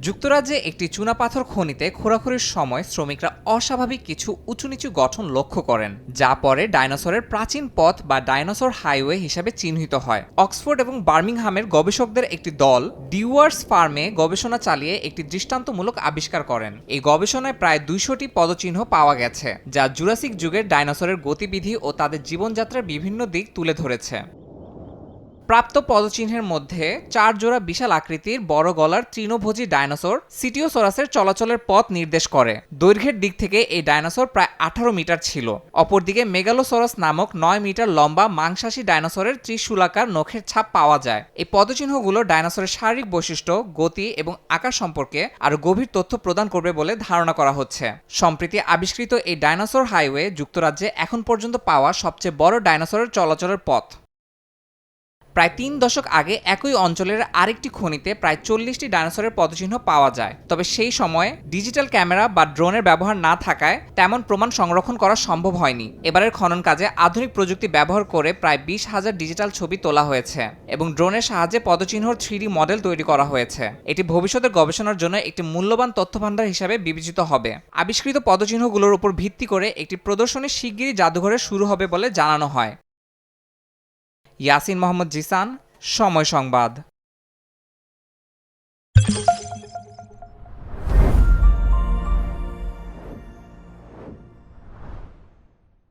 যুক্তরাজ্যে একটি চুনাপাথর খনিতে খোঁড়াখুড়ির সময় শ্রমিকরা অস্বাভাবিক কিছু উঁচু-নিচু গঠন লক্ষ্য করেন, যা পরে ডাইনোসরের প্রাচীন পথ বা ডাইনোসর হাইওয়ে হিসাবে চিহ্নিত হয়। অক্সফোর্ড এবং বার্মিংহামের গবেষকদের একটি দল ডিওয়ার্স ফার্মে গবেষণা চালিয়ে একটি দৃষ্টান্তমূলক আবিষ্কার করেন। এই গবেষণায় প্রায় ২০০টি পদচিহ্ন পাওয়া গেছে, যা জুরাসিক যুগের ডাইনোসরের গতিবিধি ও তাদের জীবনযাত্রার বিভিন্ন দিক তুলে ধরেছে। প্রাপ্ত পদচিহ্নের মধ্যে ৪ জোড়া বিশাল আকৃতির বড় গলার তৃণভোজী ডাইনোসর সিটিওসরাসের চলাচলের পথ নির্দেশ করে। দৈর্ঘ্যের দিক থেকে এই ডাইনোসর প্রায় ১৮ মিটার ছিল। অপরদিকে মেগালোসরাস নামক ৯ মিটার লম্বা মাংসাশী ডাইনোসরের ত্রিশূলাকার নখের ছাপ পাওয়া যায়। এই পদচিহ্নগুলো ডাইনোসরের শারীরিক বৈশিষ্ট্য, গতি এবং আকার সম্পর্কে আরও গভীর তথ্য প্রদান করবে বলে ধারণা করা হচ্ছে। সম্প্রতি আবিষ্কৃত এই ডাইনোসর হাইওয়ে যুক্তরাজ্যে এখন পর্যন্ত পাওয়া সবচেয়ে বড় ডাইনোসরের চলাচলের পথ। প্রায় ৩ দশক আগে একই অঞ্চলের আরেকটি খনিতে প্রায় ৪০টি ডাইনোসরের পদচিহ্ন পাওয়া যায়। তবে সেই সময়ে ডিজিটাল ক্যামেরা বা ড্রোনের ব্যবহার না থাকায় তেমন প্রমাণ সংরক্ষণ করা সম্ভব হয়নি। এবারের খনন কাজে আধুনিক প্রযুক্তি ব্যবহার করে প্রায় ২০,০০০ ডিজিটাল ছবি তোলা হয়েছে এবং ড্রোনের সাহায্যে পদচিহ্নর 3D মডেল তৈরি করা হয়েছে। এটি ভবিষ্যতের গবেষণার জন্য একটি মূল্যবান তথ্যভাণ্ডার হিসাবে বিবেচিত হবে। আবিষ্কৃত পদচিহ্নগুলোর উপর ভিত্তি করে একটি প্রদর্শনী শিগগিরই জাদুঘরে শুরু হবে বলে জানানো হয়। ইয়াসিন মোহাম্মদ জিসান, সময় সংবাদ।